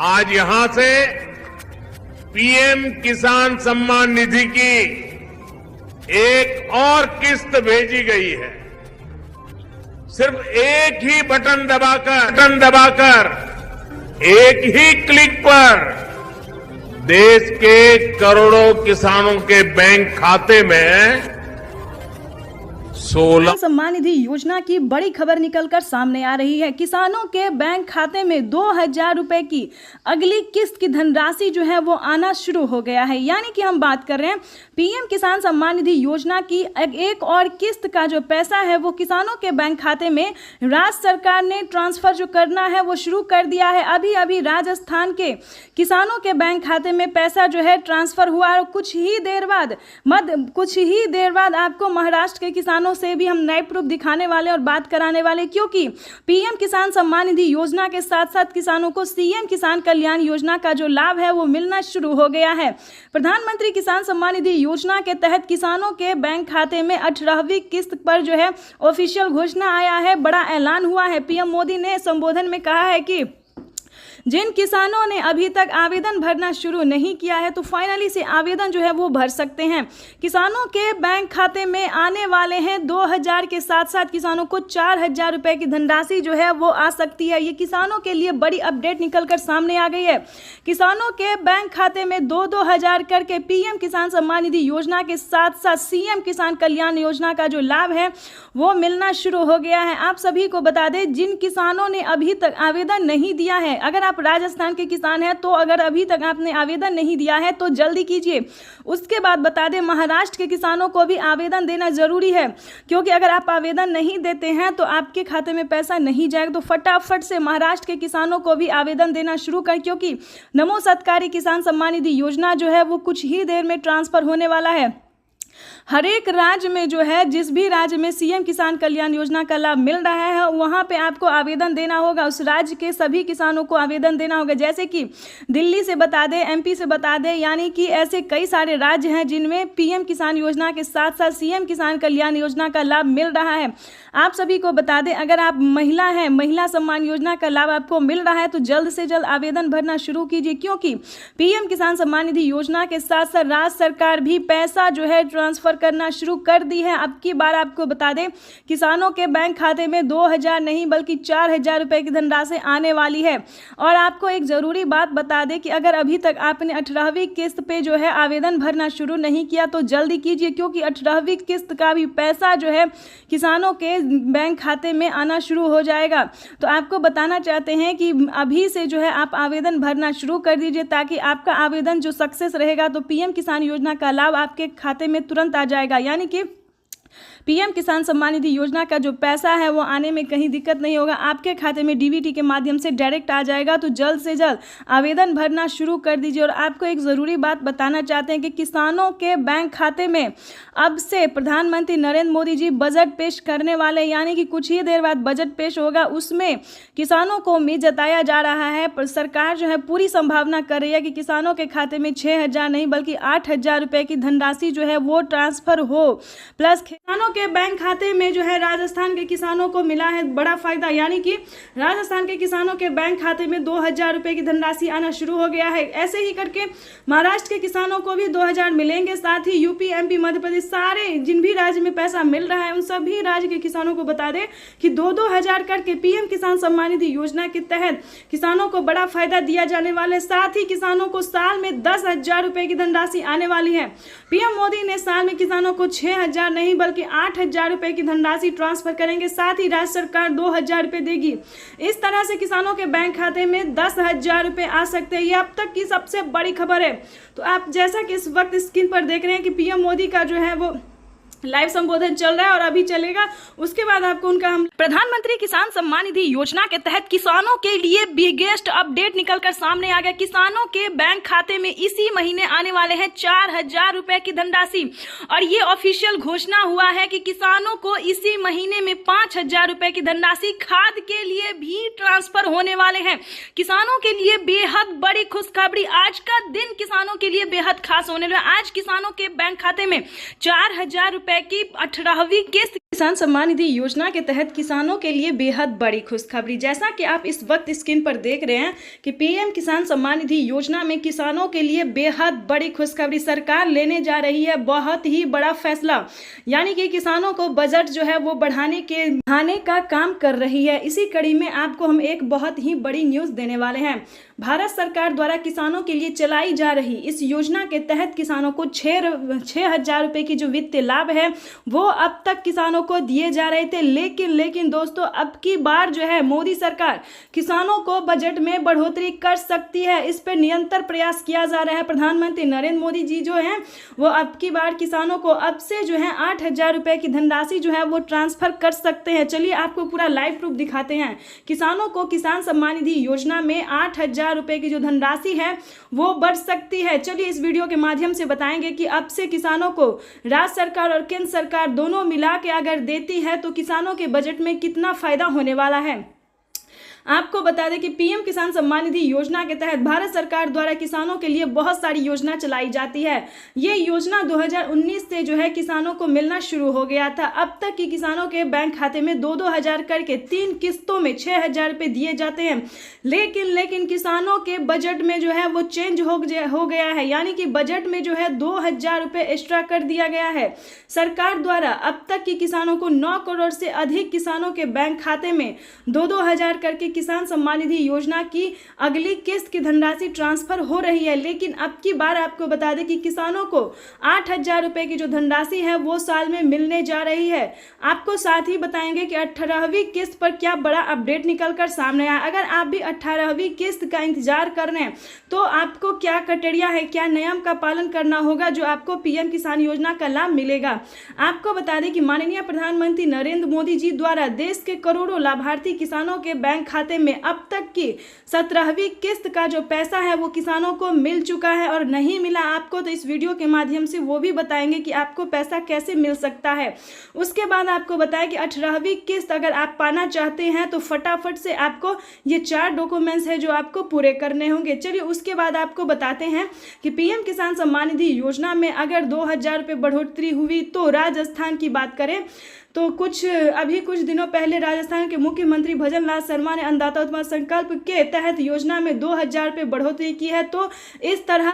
आज यहां से पीएम किसान सम्मान निधि की एक और किस्त भेजी गई है। सिर्फ एक ही बटन दबाकर एक ही क्लिक पर देश के करोड़ों किसानों के बैंक खाते में 16 सम्मान निधि योजना की बड़ी खबर निकलकर सामने आ रही है। किसानों के बैंक खाते में 2,000 रुपए की अगली किस्त की धनराशि जो है वो आना शुरू हो गया है। यानी कि हम बात कर रहे हैं पीएम किसान सम्मान निधि योजना की एक और किस्त का जो पैसा है वो किसानों के बैंक खाते में राज्य सरकार ने ट्रांसफर जो करना है वो शुरू कर दिया है। अभी अभी राजस्थान के किसानों के बैंक खाते में पैसा जो है ट्रांसफर हुआ और कुछ ही देर बाद आपको महाराष्ट्र के किसानों से भी हम नए प्रूफ दिखाने वाले और बात कराने वाले, क्योंकि पीएम किसान सम्मान निधि योजना के साथ साथ किसानों को सीएम किसान कल्याण योजना का जो लाभ है वो मिलना शुरू हो गया है। प्रधानमंत्री किसान सम्मान निधि योजना के तहत किसानों के बैंक खाते में 18वीं किस्त पर जो है ऑफिशियल घोषणा आया है, बड़ा ऐलान हुआ है। पीएम मोदी ने संबोधन में कहा है कि जिन किसानों ने अभी तक आवेदन भरना शुरू नहीं किया है तो फाइनली से आवेदन जो है वो भर सकते हैं। किसानों के बैंक खाते में आने वाले हैं 2,000 के साथ साथ किसानों को 4,000 रुपए की धनराशि जो है वो आ सकती है। ये किसानों के लिए बड़ी अपडेट निकलकर सामने आ गई है। किसानों के बैंक खाते में 2-2 हजार करके पीएम किसान सम्मान निधि योजना के साथ साथ सीएम किसान कल्याण योजना का जो लाभ है वो मिलना शुरू हो गया है। आप सभी को बता दें, जिन किसानों ने अभी तक आवेदन नहीं दिया है, अगर आप राजस्थान के किसान हैं तो अगर अभी तक आपने आवेदन नहीं दिया है तो जल्दी कीजिए। उसके बाद बता दें, महाराष्ट्र के किसानों को भी आवेदन देना जरूरी है, क्योंकि अगर आप आवेदन नहीं देते हैं तो आपके खाते में पैसा नहीं जाएगा। तो फटाफट से महाराष्ट्र के किसानों को भी आवेदन देना शुरू कर, क्योंकि नमो सत्कारी किसान सम्मान निधि योजना जो है वो कुछ ही देर में ट्रांसफर होने वाला है। हर एक राज्य में जो है, जिस भी राज्य में सीएम किसान कल्याण योजना का लाभ मिल रहा है वहां पे आपको आवेदन देना होगा। उस राज्य के सभी किसानों को आवेदन देना होगा। जैसे कि दिल्ली से बता दें, एमपी से बता दें, यानी कि ऐसे कई सारे राज्य हैं जिनमें पीएम किसान योजना के साथ साथ सीएम किसान कल्याण योजना का लाभ मिल रहा है। आप सभी को बता दें, अगर आप महिला हैं, महिला सम्मान योजना का लाभ आपको मिल रहा है तो जल्द से जल्द आवेदन भरना शुरू कीजिए, क्योंकि पीएम किसान सम्मान निधि योजना के साथ साथ राज्य सरकार भी पैसा जो है ट्रांसफर करना शुरू कर दी है। अब की बार आपको बता दें, किसानों के बैंक खाते में 2,000 नहीं बल्कि 4,000 रुपए की धनराशि आने वाली है। और आपको एक जरूरी बात बता दें कि अगर अभी तक आपने 18वीं किस्त पे जो है आवेदन भरना शुरू नहीं किया तो जल्दी कीजिए, क्योंकि 18वीं किस्त का भी पैसा जो है किसानों के बैंक खाते में आना शुरू हो जाएगा। तो आपको बताना चाहते हैं कि अभी से जो है आप आवेदन भरना शुरू कर दीजिए, ताकि आपका आवेदन जो सक्सेस रहेगा तो पीएम किसान योजना का लाभ आपके खाते में तुरंत आ जाएगा। यानी कि पीएम किसान सम्मान निधि योजना का जो पैसा है वो आने में कहीं दिक्कत नहीं होगा, आपके खाते में डीबीटी के माध्यम से डायरेक्ट आ जाएगा। तो जल्द से जल्द आवेदन भरना शुरू कर दीजिए। और आपको एक ज़रूरी बात बताना चाहते हैं कि किसानों के बैंक खाते में अब से प्रधानमंत्री नरेंद्र मोदी जी बजट पेश करने वाले, यानी कि कुछ ही देर बाद बजट पेश होगा। उसमें किसानों को उम्मीद जताया जा रहा है, पर सरकार जो है पूरी संभावना कर रही है कि किसानों के खाते में 6,000 नहीं बल्कि 8,000 रुपये की धनराशि जो है वो ट्रांसफर हो। प्लस किसानों के बैंक खाते में जो है राजस्थान के किसानों को मिला है बड़ा फायदा, यानी कि राजस्थान के किसानों के बैंक खाते में 2,000 रुपए की धनराशि आना शुरू हो गया है। ऐसे ही करके महाराष्ट्र के किसानों को भी 2,000 मिलेंगे। साथ ही यूपी, एमपी, मध्य प्रदेश, सारे जिन भी राज्य में पैसा मिल रहा है उन सभी राज्य के किसानों को बता दें कि 2-2 हजार करके पीएम किसान सम्मान निधि योजना के तहत किसानों को बड़ा फायदा दिया जाने वाला है। साथ ही किसानों को साल में 10,000 रुपए की धनराशि आने वाली है। पीएम मोदी ने साल में किसानों को 6,000 नहीं बल्कि 8,000 रुपए की धनराशि ट्रांसफर करेंगे। साथ ही राज्य सरकार 2,000 रुपए देगी। इस तरह से किसानों के बैंक खाते में 10,000 रुपए आ सकते हैं। ये अब तक की सबसे बड़ी खबर है। तो आप जैसा कि इस वक्त स्क्रीन पर देख रहे हैं कि पीएम मोदी का जो है वो लाइव संबोधन चल रहा है और अभी चलेगा, उसके बाद आपको उनका हम प्रधानमंत्री किसान सम्मान निधि योजना के तहत किसानों के लिए बिगेस्ट अपडेट निकलकर सामने आ गया। किसानों के बैंक खाते में इसी महीने आने वाले हैं 4,000 रुपए की धनराशि और ये ऑफिशियल घोषणा हुआ है कि किसानों को इसी महीने में 5,000 रुपए की धनराशि खाद के लिए भी ट्रांसफर होने वाले हैं। किसानों के लिए बेहद बड़ी खुशखबरी, आज का दिन किसानों के लिए बेहद खास होने वाला है। आज किसानों के बैंक खाते में 4,000 रुपए की 18वीं किस्त किसान सम्मान निधि योजना के तहत किसानों के लिए बेहद बड़ी खुशखबरी। जैसा कि आप इस वक्त स्क्रीन पर देख रहे हैं कि पीएम किसान सम्मान निधि योजना में किसानों के लिए बेहद बड़ी खुशखबरी सरकार लेने जा रही है। बहुत ही बड़ा फैसला, यानी कि किसानों को बजट जो है वो बढ़ाने का काम कर रही है। इसी कड़ी में आपको हम एक बहुत ही बड़ी न्यूज़ देने वाले हैं। भारत सरकार द्वारा किसानों के लिए चलाई जा रही इस योजना के तहत किसानों को 6,000 रुपये की जो वित्तीय लाभ है वो अब तक किसानों को दिए जा रहे थे। लेकिन दोस्तों, अब की बार जो है मोदी सरकार किसानों को बजट में बढ़ोतरी कर सकती है। इस पर निरंतर प्रयास किया जा रहा है। प्रधानमंत्री नरेंद्र मोदी जी जो हैं वो अब की बार किसानों को अब से जो है 8,000 रुपये की धनराशि जो है वो ट्रांसफर कर सकते हैं। चलिए आपको पूरा लाइव प्रूफ दिखाते हैं। किसानों को किसान सम्मान निधि योजना में 8,000 रुपए की जो धनराशि है वो बढ़ सकती है। चलिए इस वीडियो के माध्यम से बताएंगे कि अब से किसानों को राज्य सरकार और केंद्र सरकार दोनों मिला के अगर देती है तो किसानों के बजट में कितना फायदा होने वाला है। आपको बता दें कि पीएम किसान सम्मान निधि योजना के तहत भारत सरकार द्वारा किसानों के लिए बहुत सारी योजना चलाई जाती है। ये योजना 2019 से जो है किसानों को मिलना शुरू हो गया था। अब तक की किसानों के बैंक खाते में 2-2 हज़ार करके 3 किस्तों में 6,000 रुपये दिए जाते हैं। लेकिन किसानों के बजट में जो है वो चेंज हो गया है, यानी कि बजट में जो है 2,000 रुपये एक्स्ट्रा कर दिया गया है। सरकार द्वारा अब तक की किसानों को 9 करोड़ से अधिक किसानों के बैंक खाते में 2-2 हज़ार करके किसान सम्मान निधि योजना की अगली किस्त की धनराशि ट्रांसफर हो रही है। लेकिन अब की बार आपको बता दें कि किसानों को 8,000 रुपये की जो धनराशि है वो साल में मिलने जा रही है। आपको साथ ही बताएंगे कि 18वीं किस्त पर क्या बड़ा अपडेट निकलकर सामने आया। अगर आप भी 18वीं किस्त का इंतजार कर रहे हैं तो आपको क्या क्राइटेरिया है, क्या नियम का पालन करना होगा जो आपको पीएम किसान योजना का लाभ मिलेगा। आपको बता दें कि माननीय प्रधानमंत्री नरेंद्र मोदी जी द्वारा देश के करोड़ों लाभार्थी किसानों के बैंक खाते में अब तक की 17वीं किस्त का जो पैसा है वो किसानों को मिल चुका है, और नहीं मिला आपको तो इस वीडियो के माध्यम से वो भी बताएंगे कि आपको पैसा कैसे मिल सकता है। उसके बाद आपको बताएं कि 18वीं किस्त अगर आप पाना चाहते हैं तो फटाफट से आपको ये 4 डॉक्यूमेंट्स है जो आपको पूरे करने होंगे। चलिए उसके बाद आपको बताते हैं कि पीएम किसान सम्मान निधि योजना में अगर 2,000 रुपये बढ़ोतरी हुई तो राजस्थान की बात करें तो अभी कुछ दिनों पहले राजस्थान के मुख्यमंत्री भजन लाल शर्मा ने अन्नदाता उत्थान संकल्प के तहत योजना में 2,000 रुपये बढ़ोतरी की है। तो इस तरह